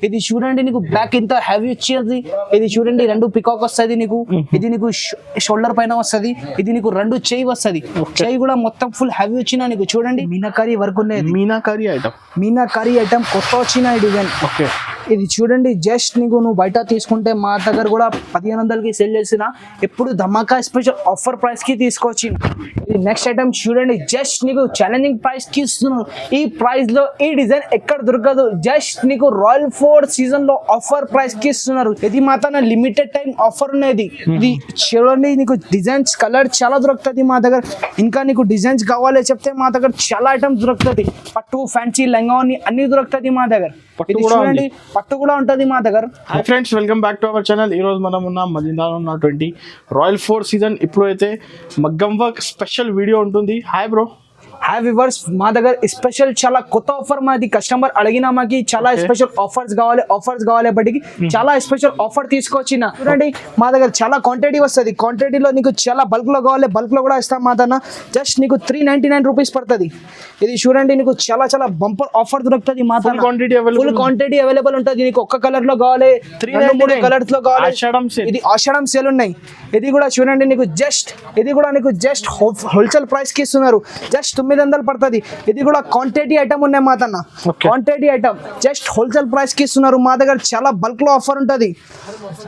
ఇది చూడండి నీకు బ్యాక్ ఇంత హెవీ వచ్చేది. ఇది చూడండి రెండు పికాక్ వస్తుంది నీకు. ఇది నీకు షోల్డర్ పైన వస్తుంది. ఇది నీకు రెండు చెయ్యి వస్తుంది. చెయ్యి కూడా మొత్తం ఫుల్ హెవీ వచ్చిన నీకు చూడండి మీనాకారి వర్క్ ఉన్నది. మీనాకారి ఐటమ్ కొత్త వచ్చిన డిజైన్. ఓకే ఇది చూడండి జస్ట్ నీకు నువ్వు బయట తీసుకుంటే మా దగ్గర కూడా 1500కి సేల్ చేసిన. ఎప్పుడు ధమాకా స్పెషల్ ఆఫర్ ప్రైస్ కి తీసుకొచ్చిన. ఇది నెక్స్ట్ ఐటమ్ చూడండి జస్ట్ నీకు ఛాలెంజింగ్ ప్రైస్ కి ఇస్తున్నారు. ఈ ప్రైస్ లో ఈ డిజైన్ ఎక్కడ దొరకదు. జస్ట్ నీకు రాయల్ ఫోర్డ్ సీజన్ లో ఆఫర్ ప్రైస్ కి ఇస్తున్నారు. ఇది మాత్రం లిమిటెడ్ టైం ఆఫర్ ఉన్నది. ఇది చూడండి నీకు డిజైన్స్ కలర్ చాలా దొరుకుతుంది మా దగ్గర. ఇంకా నీకు డిజైన్స్ కావాలి చెప్తే మా దగ్గర చాలా ఐటమ్స్ దొరుకుతుంది. పట్టు ఫ్యాన్సీ లంగా అన్ని దొరుకుతుంది మా దగ్గర. చూడండి పట్టు కూడా ఉంటది మా దగ్గర. Hi friends, welcome back to our channel. ఈ రోజు మనం ఉన్నాం మదీనాలో ఉన్నటువంటి రాయల్ ఫోర్డ్ సీజన్. ఇప్పుడు అయితే మగ్గం వర్క్ స్పెషల్ వీడియో ఉంటుంది. Hi bro. హాయ్ వ్యూవర్స్, మా దగ్గర స్పెషల్ చాలా కొత్త ఆఫర్. మాది కస్టమర్ అడిగిన మాకి చాలా స్పెషల్ ఆఫర్స్ కావాలి బట్టికి చాలా స్పెషల్ ఆఫర్ తీసుకొచ్చిన. చూడండి మా దగ్గర చాలా క్వాంటిటీ వస్తుంది. క్వాంటిటీలో నీకు చాలా బల్క్ లో కావాలి, బల్క్ లో కూడా ఇస్తాం. మా దగ్గర జస్ట్ నీకు 399 రూపీస్ పడుతుంది. ఇది చూడండి నీకు చాలా చాలా బంపర్ ఆఫర్ దొరుకుతుంది. మా దగ్గర ఫుల్ క్వాంటిటీ అవైలబుల్ ఉంటుంది. నీకు ఒక్క కలర్ లో కావాలి, 399 కలర్స్ లో కావాలి. ఇది ఆషాఢం సేల్ ఉన్నాయి. ఇది కూడా చూడండి నీకు జస్ట్ హోల్సేల్ ప్రైస్ కి ఇస్తున్నారు. జస్ట్ 900 పడుతుంది. ఇది కూడా క్వాంటిటీ ఐటమ్ ఉన్నాయి మా తన. Quantity item just wholesale price కి ఇస్తున్నారు. మా దగ్గర చాలా బల్క్ లో ఆఫర్ ఉంటుంది.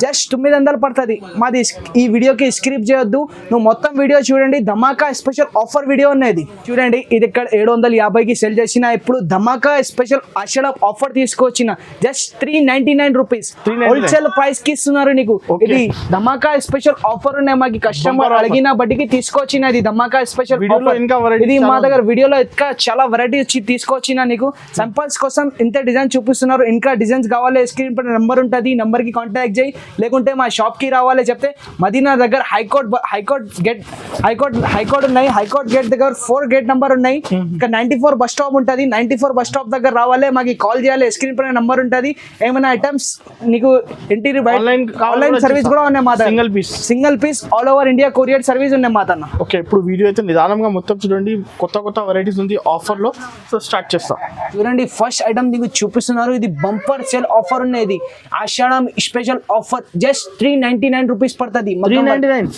జస్ట్ 900 పడుతుంది. మాది ఈ వీడియోకి స్క్రిప్ట్ చేయొద్దు, నువ్వు మొత్తం వీడియో చూడండి. ధమాకా స్పెషల్ ఆఫర్ వీడియో ఉన్నది. చూడండి ఇది ఇక్కడ 750కి సెల్ చేసిన. ఇప్పుడు ధమాకా స్పెషల్ ఆషాఢం ఆఫర్ తీసుకొచ్చిన. జస్ట్ 399 రూపీస్ హోల్సేల్ ప్రైస్ కి ఇస్తున్నారు నీకు. ఇది ధమాకా స్పెషల్ ఆఫర్ ఉన్నాయి. మాకు కస్టమర్ అడిగిన బట్టికి తీసుకొచ్చిన. ఇది ధమాకా స్పెషల్ ఆఫర్. ఇది మా దగ్గర వీడియోలో ఇంకా చాలా వెరైటీ తీసుకొచ్చిన. నీకు సింపుల్స్ కోసం ఇంత డిజైన్ చూపిస్తున్నారు. ఇంకా డిజైన్స్ కావాలి స్క్రీన్ పైన నెంబర్ ఉంటుంది. నెంబర్ కి కాంటాక్ట్ చేయి. లేకుంటే మా షాప్ కి రావాలి చెప్తే మదీనా దగ్గర హైకోర్ట్ ఉన్నాయి. హైకోర్ట్ గేట్ దగ్గర 4 గేట్ నెంబర్ ఉన్నాయి. ఇంకా 94 బస్ స్టాప్ ఉంటుంది. 94 బస్ స్టాప్ దగ్గర రావాలి. మాకు కాల్ చేయాలి. స్క్రీన్ పైన నెంబర్ ఉంటుంది. ఏమైనా ఐటమ్స్ నీకు ఇంటీరియర్ ఆన్లైన్ సర్వీస్ కూడా ఉన్నాయి మా దగ్గర. Single piece all over India courier service ఉన్నాయి మా దగ్గర. ఓకే, ఇప్పుడు వీడియో అయితే నిదానంగా మొత్తం చూడండి. కొత్త వెరైటీస్ ఉంది ఆఫర్ లో. సో స్టార్ట్ చేస్తాం. చూడండి ఫస్ట్ ఐటమ్ నీకు చూపిస్తున్నారు. ఇది బంపర్ సేల్ ఆఫర్ ఉన్నది. ఆషాఢం స్పెషల్ ఆఫర్ జస్ట్ 399 రూపీస్ పడుతుంది.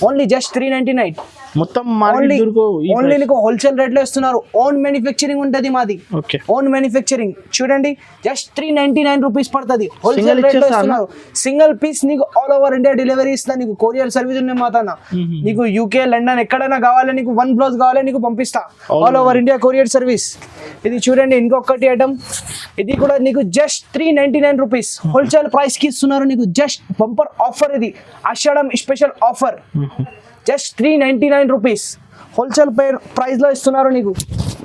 Only just 399. మొత్తం ఓన్లీ నీకు హోల్సేల్ రేట్ లో ఇస్తున్నారు. ఓన్ మ్యానుఫ్యాక్చరింగ్ ఉంటది మాది. ఓన్ మ్యానుఫ్యాక్చరింగ్ చూడండి జస్ట్ 399 రూపీస్ పడుతుంది. హోల్సేల్ రేట్ లో ఇస్తున్నారు. సింగిల్ పీస్ నీకు ఆల్ ఓవర్ ఇండియా డెలివరీ ఇస్తా. నీకు కొరియర్ సర్వీస్ ఉన్నాయి మాతన. నీకు యూకే లండన్ ఎక్కడైనా కావాలి, నీకు 1 బ్లౌజ్ కావాలి నీకు పంపిస్తా. All over India courier service. ఇది చూడండి ఇంకొకటి ఐటమ్. ఇది కూడా నీకు జస్ట్ 399 రూపీస్ హోల్సేల్ ప్రైస్ కి ఇస్తున్నారు. నీకు జస్ట్ బంపర్ ఆఫర్. ఇది Ashadham special offer. Just 399 rupees wholesale price లో ఇస్తున్నారు నీకు.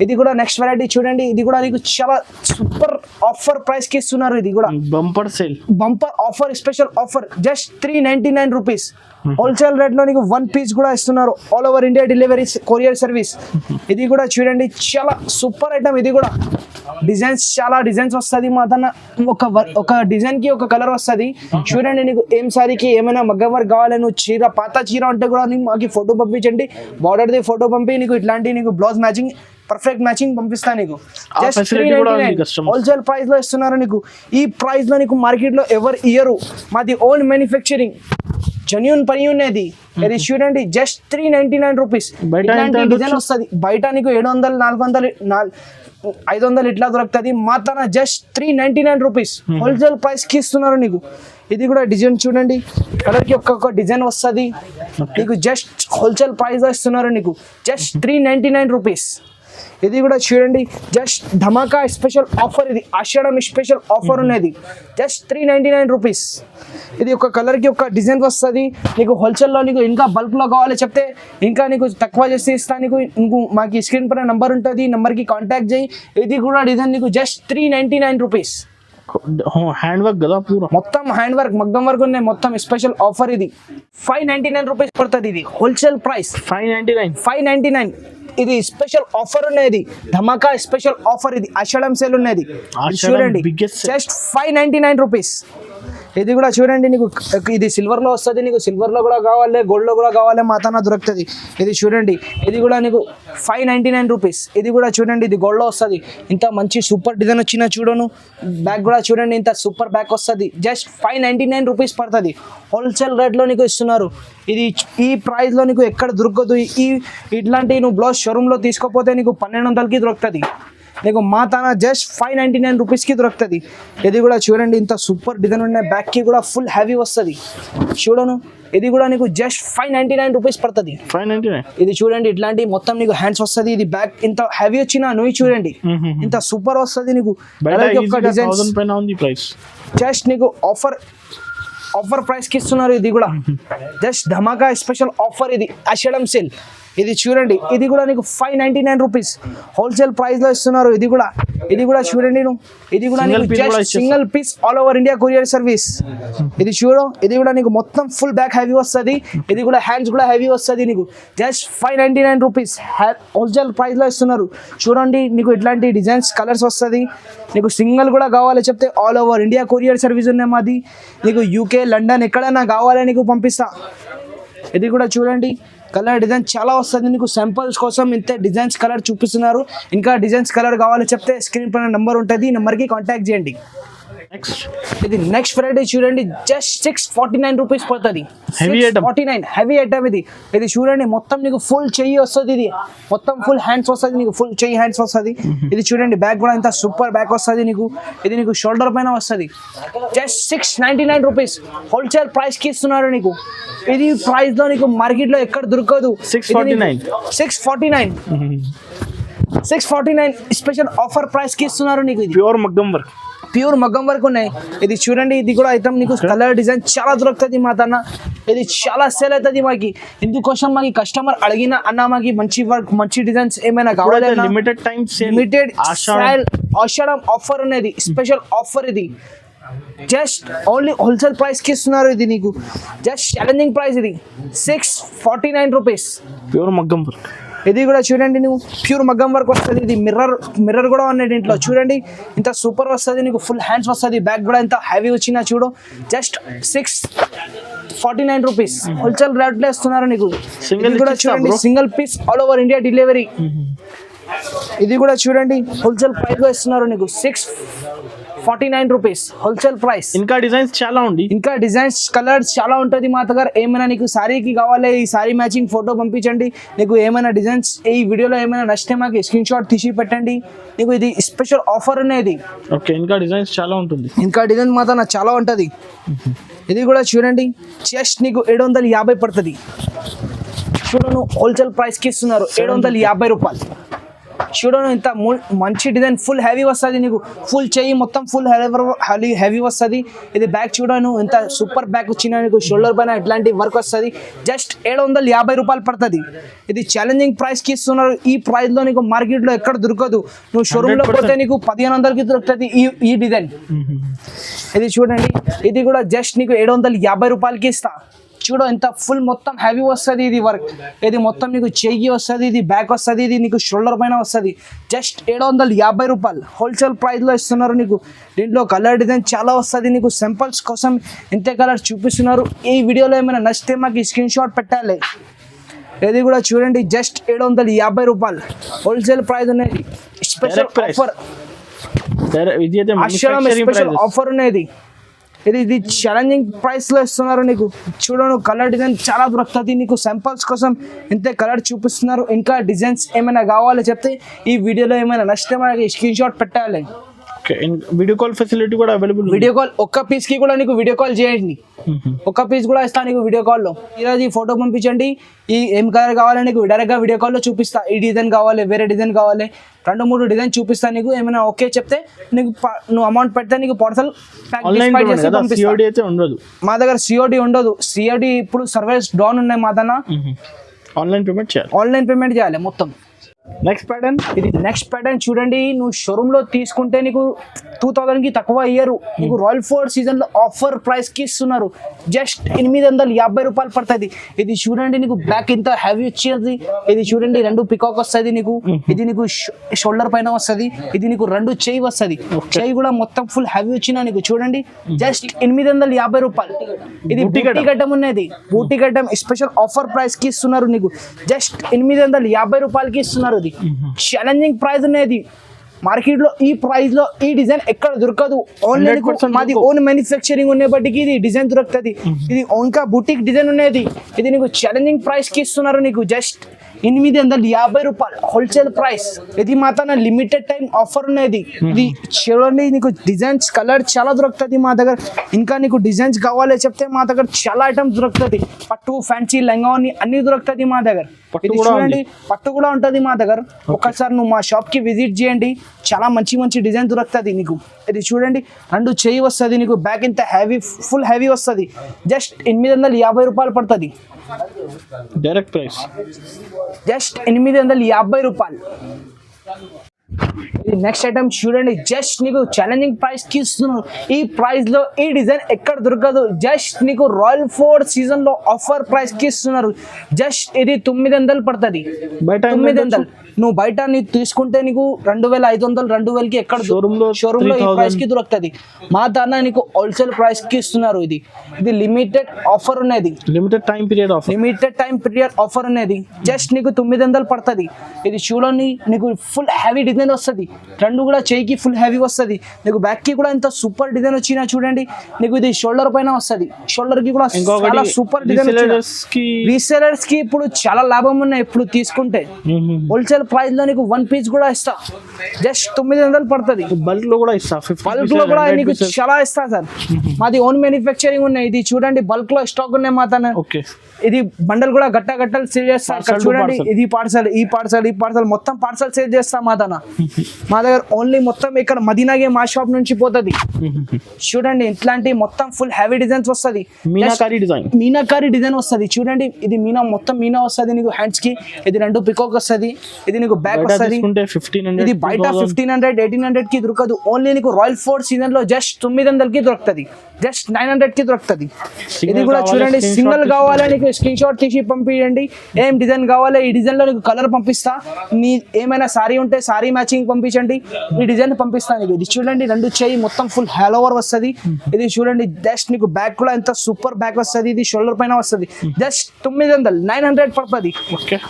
ఇది కూడా నెక్స్ట్ వెరైటీ చూడండి. ఇది కూడా నీకు చాలా సూపర్ ఆఫర్ ప్రైస్ కి ఇస్తున్నారు. ఇది కూడా bumper offer special offer just 399 rupees wholesale rate లో నీకు 1 పీస్ కూడా ఇస్తున్నారు. All over India delivery courier service. ఇది కూడా చూడండి చాలా సూపర్ ఐటమ్. ఇది కూడా చాలా డిజైన్స్ వస్తుంది మా తన. ఒక డిజైన్ కి ఒక కలర్ వస్తుంది. చూడండి నీకు ఏం సారీకి ఏమైనా మగ్గం వర్క్ కావాలి, నువ్వు చీర పాత చీర ఉంటే కూడా మాకు ఫోటో పంపించండి. బార్డర్ ది ఫోటో పంపి నీకు ఇట్లాంటి నీకు బ్లౌజ్ మ్యాచింగ్ పర్ఫెక్ట్ మ్యాచింగ్ పంపిస్తా నీకు. జస్ట్ 399 హోల్సేల్ ప్రైస్ లో ఇస్తున్నారు నీకు. ఈ ప్రైస్ లో నీకు మార్కెట్ లో ఎవరు ఇయ్యరు. మాది ఓన్ మ్యానుఫ్యాక్చరింగ్ జెన్యూన్ పని ఉన్నది. ఇది చూడండి జస్ట్ 399 రూపీస్. ఇట్లాంటి డిజైన్ వస్తుంది. బయట నీకు 700 400 500 ఇట్లా దొరుకుతుంది. మా తన జస్ట్ 399 రూపీస్ హోల్సేల్ ప్రైస్ కి ఇస్తున్నారు నీకు. ఇది కూడా డిజైన్ చూడండి. కలర్ కి ఒక్కొక్క డిజైన్ వస్తుంది నీకు. జస్ట్ హోల్సేల్ ప్రైస్ లో ఇస్తున్నారు నీకు. Just 399 rupees. ఇది కూడా చూడండి జస్ట్ ధమాకా స్పెషల్ ఆఫర్. ఇది ఆషాఢం స్పెషల్ ఆఫర్ ఉన్నది. Just 399 rupees. ఇది ఒక కలర్ కి ఒక డిజైన్ వస్తుంది నీకు. హోల్సేల్లో నీకు ఇంకా బల్క్ లో కావాలి చెప్తే ఇంకా నీకు తక్కువ చేసి ఇస్తా నీకు. మాకు స్క్రీన్ పైన నెంబర్ ఉంటుంది. నెంబర్ కి కాంటాక్ట్ చేయి. ఇది కూడా డిజైన్ నీకు జస్ట్ 399 రూపీస్. హ్యాండ్ వర్క్ కదా, మొత్తం హ్యాండ్ వర్క్ మగ్గం వర్క్ ఉన్నాయి. మొత్తం స్పెషల్ ఆఫర్. ఇది 599 రూపీస్ పడుతుంది. ఇది హోల్సేల్ ప్రైస్ 599. ఇది స్పెషల్ ఆఫర్ ఉన్నది. ధమాకా స్పెషల్ ఆఫర్. ఇది ఆషాఢం సేల్ ఉన్నది. చూడండి జస్ట్ 599 రూపీస్. ఇది కూడా చూడండి, నీకు ఇది సిల్వర్ లో వస్తుంది, నీకు సిల్వర్ లో కూడా కావాలి, గోల్డ్ లో కూడా కావాలి, మాతాన దొరుకుతుంది. ఇది చూడండి, ఇది కూడా నీకు 599 రూపీస్. ఇది కూడా చూడండి, ఇది గోల్డ్ లో వస్తుంది. ఇంత మంచి సూపర్ డిజైన్ వచ్చిన చూడను. బ్యాగ్ కూడా చూడండి, ఇంత సూపర్ బ్యాగ్ వస్తుంది. జస్ట్ 599 రూపీస్ పడుతుంది. హోల్సేల్ రేట్ లో నీకు ఇస్తున్నారు. ఇది ఈ ప్రైస్ లో నీకు ఎక్కడ దొరకదు. ఇట్లాంటి నువ్వు బ్లౌజ్ షోరూమ్ లో తీసుకోపోతే నీకు 1200కి దొరుకుతుంది. నీకు మాతాన జస్ట్ 599 రూపీస్కి దొరుకుతుంది. ఇది కూడా చూడండి, ఇంత సూపర్ డిజైన్ ఉన్నాయి. బ్యాక్కి కూడా ఫుల్ హెవీ వస్తుంది చూడను. ఇది కూడా నీకు జస్ట్ 599 రూపీస్ పడుతుంది. 599. ఇది చూడండి, ఇట్లాంటి మొత్తం నీకు హ్యాండ్స్ వస్తుంది. ఇది బ్యాక్ ఇంత హెవీ వచ్చినా నువ్వు చూడండి, ఇంత సూపర్ వస్తుంది నీకు. జస్ట్ నీకు ఆఫర్ ప్రైస్ కి ఇస్తున్నారు. ఇది కూడా జస్ట్ ధమాకా స్పెషల్ ఆఫర్. ఇది ఆషాఢం సేల్. ఇది చూడండి, ఇది కూడా నీకు 599 రూపీస్ హోల్సేల్ ప్రైస్ లో ఇస్తున్నారు. ఇది కూడా చూడండి, ఇది కూడా single piece all over India courier service. ఇది చూడు, ఇది కూడా నీకు మొత్తం ఫుల్ బ్యాక్ హెవీ వస్తుంది. ఇది కూడా హ్యాండ్స్ కూడా హెవీ వస్తుంది. నీకు జస్ట్ 599 రూపీస్ హోల్సేల్ ప్రైస్ లో ఇస్తున్నారు. చూడండి, నీకు ఇట్లాంటి డిజైన్స్ కలర్స్ వస్తుంది. నీకు సింగిల్ కూడా కావాలి చెప్తే all over India courier service ఉన్నాయి మాది. నీకు యూకే, లండన్ ఎక్కడైనా కావాలి నీకు పంపిస్తా. ఇది కూడా చూడండి, కలర్ డిజైన్ చాలా వస్తుంది. నీకు శాంపుల్స్ కోసం ఇంతే డిజైన్స్ కలర్ చూపిస్తున్నారు. ఇంకా డిజైన్స్ కలర్ కావాలి చెప్తే స్క్రీన్ పైన నెంబర్ ఉంటుంది, ఈ నెంబర్కి కాంటాక్ట్ చేయండి. ఇది నెక్స్ట్ వెరైటీ చూడండి, జస్ట్ 649 రూపీస్ పడుతుంది. 649 హెవీ ఐటమ్. ఇది చూడండి, మొత్తం నీకు ఫుల్ చెయ్యి వస్తుంది. ఇది మొత్తం ఫుల్ హ్యాండ్స్ వస్తుంది, నీకు ఫుల్ చెయ్యి హ్యాండ్స్ వస్తుంది. ఇది చూడండి, బ్యాక్ కూడా ఇంత సూపర్ బ్యాక్ వస్తుంది నీకు. ఇది నీకు షోల్డర్ పైన వస్తుంది. జస్ట్ 699 రూపీస్ హోల్సేల్ ప్రైస్ కి ఇస్తున్నారు నీకు. ఇది ప్రైస్ లో నీకు మార్కెట్ లో ఎక్కడ దొరకదు. 649 స్పెషల్ ఆఫర్ ప్రైస్ కి ఇస్తున్నారు నీకు. ఇది ప్యూర్ మగ్గం వర్క్ ఉన్నాయి. ఇది చూడండి, ఇది కూడా ఐటమ్ నీకు కలర్ డిజైన్ చాలా దొరుకుతుంది మాతన్న. ఇది చాలా సేల్ అవుతుంది మాకి. ఇందుకోసం మాకి కస్టమర్ అడిగిన అన్న మాకి మంచి వర్క్, మంచి డిజైన్స్ ఏమైనా కావాలి, లిమిటెడ్ ఆషాఢం ఆఫర్ ఉన్నది, స్పెషల్ ఆఫర్. ఇది జస్ట్ ఓన్లీ హోల్సేల్ ప్రైస్ కి ఇస్తున్నారు. ఇది నీకు జస్ట్ ఛాలెంజింగ్ ప్రైస్. ఇది 649 రూపీస్ ప్యూర్ మగ్గం వర్క్. ఇది కూడా చూడండి, నువ్వు ప్యూర్ మగ్గం వర్క్ వస్తుంది. ఇది మిర్రర్ కూడా ఉన్నాయి దీంట్లో. చూడండి, ఇంత సూపర్ వస్తుంది నీకు. ఫుల్ హ్యాండ్స్ వస్తుంది. బ్యాక్ కూడా ఇంత హెవీ వచ్చినా చూడు. జస్ట్ 649 రూపీస్ హోల్సేల్ రేట్లో ఇస్తున్నారు నీకు. ఇది కూడా చూడండి, single piece all over India delivery. ఇది కూడా చూడండి, హోల్సేల్ ప్రైస్ లో ఇస్తున్నారు నీకు. 649 రూపీస్ హోల్సేల్ ప్రైస్. ఇంకా డిజైన్స్ చాలా ఉంది, ఇంకా డిజైన్స్ కలర్స్ చాలా ఉంటుంది మా దగ్గర. ఏమైనా నీకు సారీకి కావాలి, ఈ సారీ మ్యాచింగ్ ఫోటో పంపించండి. నీకు ఏమైనా డిజైన్స్ ఈ వీడియోలో ఏమైనా నచ్చితే మాకు స్క్రీన్ షాట్ తీసి పెట్టండి. నీకు ఇది స్పెషల్ ఆఫర్ అనేది. ఓకే, ఇంకా డిజైన్స్ చాలా ఉంటుంది. ఇంకా డిజైన్ మాత్రం నాకు చాలా ఉంటుంది. ఇది కూడా చూడండి, జస్ట్ నీకు 750 పడుతుంది. చూడను, హోల్సేల్ ప్రైస్ కి ఇస్తున్నారు 750 రూపాయలు. చూడను, ఇంత మంచి డిజైన్ ఫుల్ హెవీ వస్తుంది నీకు. ఫుల్ చెయ్యి మొత్తం ఫుల్ హెవీ వస్తుంది. ఇది బ్యాక్ చూడను, ఇంత సూపర్ బ్యాక్ వచ్చిన నీకు. షోల్డర్ పైన ఇట్లాంటి వర్క్ వస్తుంది. జస్ట్ 750 రూపాయలు పడుతుంది. ఇది ఛాలెంజింగ్ ప్రైస్ కి ఇస్తున్నారు. ఈ ప్రైస్ లో నీకు మార్కెట్ లో ఎక్కడ దొరకదు. నువ్వు షోరూమ్ లో పోతే నీకు 1500కి దొరుకుతుంది ఈ డిజైన్. ఇది చూడండి, ఇది కూడా జస్ట్ నీకు 750 రూపాయలకి ఇస్తా. చూడు, ఇంత ఫుల్ మొత్తం హెవీ వస్తుంది ఇది వర్క్. ఇది మొత్తం నీకు చెయ్యి వస్తుంది, ఇది బ్యాక్ వస్తుంది, ఇది నీకు షోల్డర్ పైన వస్తుంది. జస్ట్ 750 రూపాయలు హోల్సేల్ ప్రైస్లో ఇస్తున్నారు నీకు. దీంట్లో కలర్ డిజైన్ చాలా వస్తుంది నీకు. సింపుల్స్ కోసం ఇంతే కలర్ చూపిస్తున్నారు. ఈ వీడియోలో ఏమైనా నచ్చితే మాకు స్క్రీన్ షాట్ పెట్టాలి. ఇది కూడా చూడండి, జస్ట్ 750 రూపాయలు హోల్సేల్ ప్రైస్ ఉన్నది. స్పెషల్ ఆఫర్, స్పెషల్ ఆఫర్ ఉన్నది. ఇది ఛాలెంజింగ్ ప్రైస్ లో ఇస్తున్నారు నీకు. చూడను, కలర్ డిజైన్ చాలా దొరుకుతుంది నీకు. సింపుల్స్ కోసం ఇంతే కలర్ చూపిస్తున్నారు. ఇంకా డిజైన్స్ ఏమైనా కావాలో చెప్తే ఈ వీడియోలో ఏమైనా నచ్చితే మనకి స్క్రీన్ షాట్ పెట్టాలి. వీడియో కాల్ ఫెసిలిటీ కూడా అవైలబుల్. వీడియో కాల్ ఒక్క పీస్ కి కూడా నీకు వీడియో కాల్ చేయండి. ఒక్క పీస్ కూడా ఇస్తా నీకు వీడియో కాల్లో. ఈరోజు ఈ ఫోటో పంపించండి, ఈ ఏం కలర్ కావాలి నీకు డైరెక్ట్ గా వీడియో కాల్లో చూపిస్తా. ఈ డిజైన్ కావాలి, వేరే డిజైన్ కావాలి, 2-3 డిజైన్ చూపిస్తా నీకు. ఏమైనా ఓకే చెప్తే నీకు నువ్వు అమౌంట్ పెడితే నీకు పార్సల్ ఉండదు. మా దగ్గర సిఓడి ఉండదు. సిఓడి ఇప్పుడు సర్వీస్ డౌన్ ఉన్నాయి మా దగ్గర. ఆన్లైన్ పేమెంట్ చేయాలి మొత్తం. నెక్స్ట్ ప్యాటర్న్ ఇది నెక్స్ట్ ప్యాటర్న్ చూడండి, నువ్వు షోరూమ్ లో తీసుకుంటే నీకు 2000 కి తక్కువ ఇయ్యరు. నీకు రాయల్ ఫోర్డ్ సీజన్ లో ఆఫర్ ప్రైస్ కి ఇస్తున్నారు. జస్ట్ 850 రూపాయలు పడుతుంది. ఇది చూడండి, నీకు బ్యాక్ ఇంత హ్యావీ వచ్చేది. ఇది చూడండి, 2 పికాక్ వస్తుంది నీకు. ఇది నీకు షోల్డర్ పైన వస్తుంది. ఇది నీకు 2 చెయ్యి వస్తుంది. చెయ్యి కూడా మొత్తం ఫుల్ హ్యావీ వచ్చిన నీకు చూడండి. జస్ట్ 850 రూపాయలు. ఇది బూటీ గడ్డం ఉన్నది. బూటీ గడ్డం స్పెషల్ ఆఫర్ ప్రైస్ కి ఇస్తున్నారు నీకు. జస్ట్ 850 రూపాయలకి ఇస్తున్నారు. ఇది ఛాలెంజింగ్ ప్రైస్ ఉన్నది. మార్కెట్ లో ఈ ప్రైస్ లో ఈ డిజైన్ ఎక్కడ దొరకదు. ఓన్లీ మాది ఓన్ మ్యానుఫ్యాక్చరింగ్ ఉండే బట్టికి ఇది డిజైన్ దొరుకుతుంది. ఇది ఇంకా బుటిక్ డిజైన్ ఉన్నది. ఇది నీకు ఛాలెంజింగ్ ప్రైస్ కి ఇస్తున్నారు నీకు. జస్ట్ 850 రూపాయలు హోల్సేల్ ప్రైస్. ఇది మాత్రం లిమిటెడ్ టైం ఆఫర్ ఉన్నది. ఇది చూడండి, నీకు డిజైన్స్ కలర్ చాలా దొరుకుతుంది మా దగ్గర. ఇంకా నీకు డిజైన్స్ కావాలి చెప్తే మా దగ్గర చాలా ఐటమ్స్ దొరుకుతుంది. పట్టు, ఫ్యాన్సీ, లెంగా అన్ని దొరుకుతుంది మా దగ్గర. ఇది చూడండి, పట్టు కూడా ఉంటుంది మా దగ్గర. ఒకసారి నువ్వు మా షాప్ కి విజిట్ చేయండి. చాలా మంచి మంచి డిజైన్ దొరుకుతుంది నీకు. ఇది చూడండి, 2 చెయ్యి వస్తుంది నీకు. బ్యాక్ ఇంత హ్యావీ, ఫుల్ హ్యావీ వస్తుంది. జస్ట్ 850 రూపాయలు పడుతుంది. డైరెక్ట్ ప్రైస్ జస్ట్ 850 రూపాయలు. ఇది నెక్స్ట్ ఐటమ్ చూడండి, జస్ట్ నీకు ఛాలెంజింగ్ ప్రైస్ కి ఇస్తున్నారు. ఈ ప్రైస్ లో ఈ డిజైన్ ఎక్కడ దొరకదు. జస్ట్ నీకు రాయల్ ఫోర్డ్ సీజన్ లో ఆఫర్ ప్రైస్ కి ఇస్తున్నారు. జస్ట్ ఇది 900 పడుతుంది. 900. నువ్వు బయట నీకు తీసుకుంటే నీకు 2500, 2000కి ఎక్కడ షోరూమ్ లో ఈ ప్రైస్ కి దొరుకుతుంది. మా దాన్ని నీకు హోల్సేల్ ప్రైస్ కి ఇస్తున్నారు. ఇది లిమిటెడ్ ఆఫర్ ఉన్నది. లిమిటెడ్ టైం పీరియడ్ ఆఫర్ ఉన్నది. జస్ట్ నీకు 900 పడుతుంది. ఇది చూడండి, నీకు ఫుల్ హ్యావీ డిజైన్ వస్తుంది. 2 కూడా చెయ్యికి ఫుల్ హ్యావీ వస్తుంది. నీకు బ్యాక్ కి కూడా ఇంత సూపర్ డిజైన్ వచ్చినా చూడండి. నీకు ఇది షోల్డర్ పైన వస్తుంది. షోల్డర్ కి కూడా చాలా సూపర్ డిజైన్. రీసెలర్స్ కి ఇప్పుడు చాలా లాభం ఉన్నాయి. ఇప్పుడు తీసుకుంటే హోల్సేల్ ప్రైస్ లో నీకు 1 పీస్ కూడా ఇస్తా. జస్ట్ 900 పడుతుంది. బల్క్ లో కూడా ఇస్తా. బల్క్ లో కూడా నీకు చాలా ఇస్తా సార్. మాది ఓన్ మ్యానుఫ్యాక్చరింగ్ ఉన్నాయి. ఇది చూడండి, బల్క్ లో స్టాక్ ఉన్నాయి మా తన. ఇది బండల్ కూడా గట్టలు సేల్ చేస్తా. చూడండి, ఇది పార్సల్, ఈ పార్సల్ మొత్తం పార్సల్ సేల్ చేస్తా మా తన. మా దగ్గర ఓన్లీ మొత్తం ఇక్కడ మదీనాగే మా షాప్ నుంచి పోతుంది. చూడండి, ఇట్లాంటి మొత్తం ఫుల్ హ్యావీ డిజైన్స్ వస్తుంది. మీనాకారి డిజైన్ వస్తుంది. చూడండి, ఇది మొత్తం మీనా వస్తుంది నీకు హ్యాండ్స్ కి. ఇది 2 పికాక్ వస్తుంది. ఇది నీకు బ్యాక్ వస్తుంది. ఇది బయట 1500, 1800 కి దొరకదు. ఓన్లీ నీకు రాయల్ ఫోర్డ్ సీజన్ లో జస్ట్ 900 కి దొరుకుతుంది. జస్ట్ 900 కి దొరుకుతుంది. ఇది కూడా చూడండి, సింగిల్ కావాలి నీకు స్క్రీన్ షాట్ తీసి పంపించండి. ఏం డిజైన్ కావాలి, ఈ డిజైన్ లో నీకు కలర్ పంపిస్తా. నీ ఏమైనా సారీ ఉంటే సారీ మ్యాచింగ్ పంపించండి, ఈ డిజైన్ పంపిస్తాను నీకు. ఇది చూడండి, 2 చెయ్యి మొత్తం ఫుల్ హాల్ ఓవర్ వస్తుంది. ఇది చూడండి, జస్ట్ నీకు బ్యాక్ కూడా ఎంత సూపర్ బ్యాక్ వస్తుంది. ఇది షోల్డర్ పైన వస్తుంది. జస్ట్ 900, 900 పడుతుంది.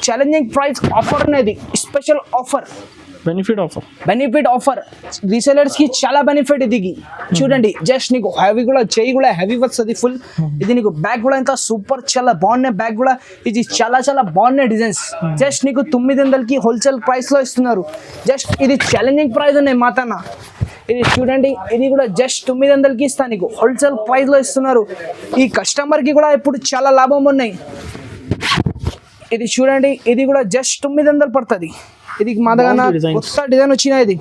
ఛాలెంజింగ్ ప్రైస్ ఆఫర్ అనేది special offer. Benefit offer resellers కి చాలా బెనిఫిట్. ఇది చూడండి, జస్ట్ నీకు హ్యావీ కూడా చెయ్యి కూడా హ్యావీ వస్తుంది ఫుల్. ఇది నీకు బ్యాగ్ కూడా ఎంత సూపర్, చాలా బాగున్నాయి బ్యాగ్ కూడా. ఇది చాలా బాగున్నాయి డిజైన్స్. జస్ట్ నీకు 900కి హోల్సేల్ ప్రైస్ లో ఇస్తున్నారు. జస్ట్ ఇది ఛాలెంజింగ్ ప్రైస్ ఉన్నాయి మాతన్న. ఇది చూడండి, ఇది కూడా జస్ట్ 900కి ఇస్తా నీకు. హోల్సేల్ ప్రైస్ లో ఇస్తున్నారు. ఈ కస్టమర్ కి కూడా ఇప్పుడు చాలా లాభం ఉన్నాయి. ఇది చూడండి, ఇది కూడా జస్ట్ 900 పడుతుంది. ఇది మా దగ్గర కొత్త డిజైన్ వచ్చిన. ఇది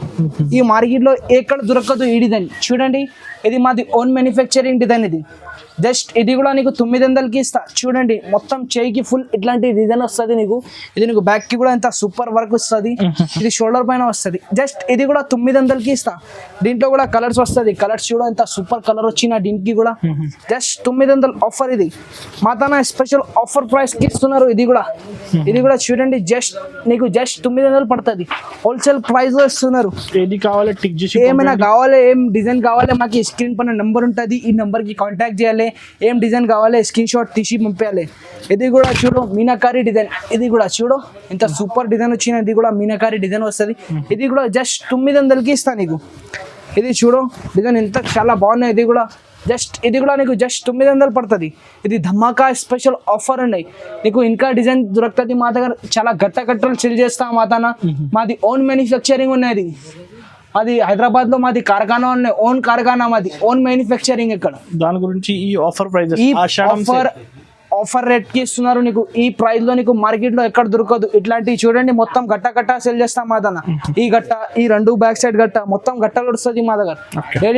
ఈ మార్కెట్ లో ఎక్కడ దొరకదు ఈ డిజైన్. చూడండి, ఇది మాది ఓన్ మ్యానుఫ్యాక్చరింగ్ డిజైన్. ఇది జస్ట్ ఇది కూడా నీకు 900కి ఇస్తా. చూడండి, మొత్తం చేయికి ఫుల్ ఇట్లాంటి డిజైన్ వస్తుంది నీకు. ఇది నీకు బ్యాక్ కి కూడా ఎంత సూపర్ వర్క్ వస్తుంది. ఇది షోల్డర్ పైన వస్తుంది. జస్ట్ ఇది కూడా 900కి ఇస్తా. దీంట్లో కూడా కలర్స్ వస్తుంది. కలర్స్ చూడ ఎంత సూపర్ కలర్ వచ్చిన దీనికి కూడా. Just 900 offer. ఇది మా తన స్పెషల్ ఆఫర్ ప్రైస్ కి ఇస్తున్నారు. ఇది కూడా చూడండి, జస్ట్ నీకు జస్ట్ 900 పడుతుంది. హోల్సేల్ ప్రైస్ లో ఇస్తున్నారు. ఏది కావాలి టిక్ చేసి, ఏమైనా కావాలి, ఏం డిజైన్ కావాలి, మాకు స్క్రీన్ పైన నెంబర్ ఉంటుంది. ఈ నెంబర్ కి కాంటాక్ట్ చేయాలి. ఏం డిజైన్ కావాలి స్క్రీన్ షాట్ తీసి పంపించాలి. ఇది కూడా చూడు, మీనాకారి డిజైన్. ఇది కూడా చూడు, ఇంత సూపర్ డిజైన్ వచ్చిన. ఇది కూడా మీనాకారి డిజైన్ వస్తుంది. ఇది కూడా జస్ట్ 900కి ఇస్తా నీకు. ఇది చూడు, డిజైన్ ఎంత చాలా బాగున్నాయి. ఇది కూడా నీకు జస్ట్ 900 పడుతుంది. ఇది ధమాకా స్పెషల్ ఆఫర్ ఉన్నాయి నీకు. ఇంకా డిజైన్ దొరుకుతుంది మా దగ్గర. చాలా గట్టలు సెల్ చేస్తాం మాతన. మాది ఓన్ మ్యానుఫ్యాక్చరింగ్ ఉన్నది. అది హైదరాబాద్ లో మాది కార్ఖానా ఉన్నాయి. ఓన్ కార్ఖానా మాది, ఓన్ మ్యానుఫ్యాక్చరింగ్. ఇక్కడ దాని గురించి ఈ ఆఫర్ ప్రైజెస్, ఈ ఆఫర్ ఆఫర్ రేట్ కి ఇస్తున్నారు నీకు. ఈ ప్రైస్ లో నీకు మార్కెట్ లో ఎక్కడ దొరకదు. ఇట్లాంటివి చూడండి మొత్తం గట్ట సేల్ చేస్తాం మా దగ్గర. ఈ గట్ట, ఈ రెండు బ్యాక్ సైడ్ గట్ట మొత్తం గట్టలు వస్తుంది మా దగ్గర.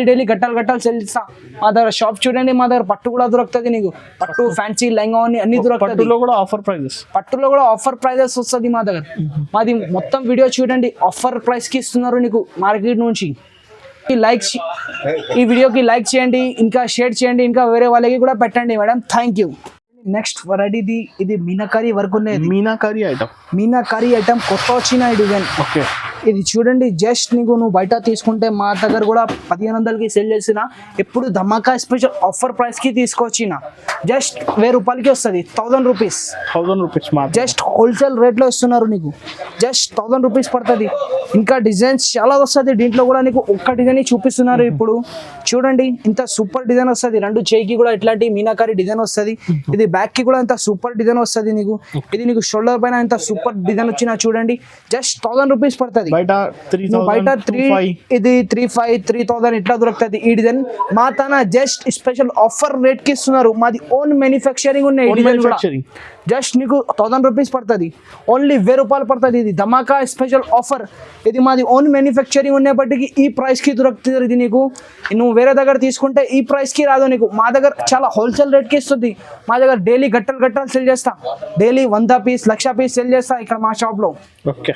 డైలీ గట్టలు సేల్ చేస్తాం మా దగ్గర. షాప్ చూడండి మా దగ్గర పట్టు కూడా దొరుకుతుంది నీకు. పట్టు ఫ్యాన్సీ లెహంగా అన్ని దొరుకుతుంది. పట్టులో కూడా ఆఫర్ ప్రైజెస్ వస్తుంది మా దగ్గర. మాది మొత్తం వీడియో చూడండి, ఆఫర్ ప్రైస్ కి ఇస్తున్నారు నీకు మార్కెట్ నుంచి. ఈ వీడియోకి లైక్ చేయండి, ఇంకా షేర్ చేయండి, ఇంకా వేరే వాళ్ళకి కూడా పెట్టండి madam. Thank you. Next variety ఇది మీనాకారి వర్క్ ఉన్నది. మీనాకారి ఐటమ్ కొత్త వచ్చిన డిజైన్. ఓకే, ఇది చూడండి జస్ట్ నీకు నువ్వు బయట తీసుకుంటే మా దగ్గర కూడా 1500కి సేల్ చేసిన. ఎప్పుడు ధమాకా స్పెషల్ ఆఫర్ ప్రైస్ కి తీసుకొచ్చిన. జస్ట్ 1000 రూపాయలకి వస్తుంది. 1000 రూపీస్ జస్ట్ హోల్సేల్ రేట్ లో ఇస్తున్నారు నీకు. జస్ట్ 1000 రూపీస్ పడుతుంది. ఇంకా డిజైన్స్ చాలా వస్తుంది దీంట్లో కూడా. నీకు ఒక్క డిజైన్ చూపిస్తున్నారు ఇప్పుడు. చూడండి ఇంత సూపర్ డిజైన్ వస్తుంది. రెండు చేయికి కూడా ఇట్లాంటి మీనాకారి డిజైన్ వస్తుంది. ఇది బ్యాక్ కి కూడా ఇంత సూపర్ డిజైన్ వస్తుంది నీకు. ఇది నీకు షోల్డర్ పైన ఇంత సూపర్ డిజైన్ వచ్చినా చూడండి. జస్ట్ 1000 రూపీస్ పడుతుంది. బయట 3 ఇది 3,500 3,000 ఇట్లా దొరుకుతుంది ఈ డిజైన్. మా తన జస్ట్ స్పెషల్ ఆఫర్ రేట్ కి ఇస్తున్నారు. మాది ఓన్ మ్యానుఫ్యాక్చరింగ్ ఉన్నాయి. జస్ట్ నీకు 1000 రూపీస్ పడుతుంది. ఓన్లీ 1000 రూపాయలు పడుతుంది. ఇది ధమాకా స్పెషల్ ఆఫర్. ఇది మాది ఓన్ మ్యానుఫ్యాక్చరింగ్ ఉన్నప్పటికీ ఈ ప్రైస్ కి దొరుకుతుంది. ఇది నీకు నువ్వు వేరే దగ్గర తీసుకుంటే ఈ ప్రైస్ కి రాదు నీకు. మా దగ్గర చాలా హోల్సేల్ రేట్ కి ఇస్తుంది. మా దగ్గర డైలీ గట్టలు సేల్ చేస్తా. డైలీ 100 పీస్ 1,00,000 పీస్ సేల్ చేస్తా ఇక్కడ మా షాప్ లో. ఓకే.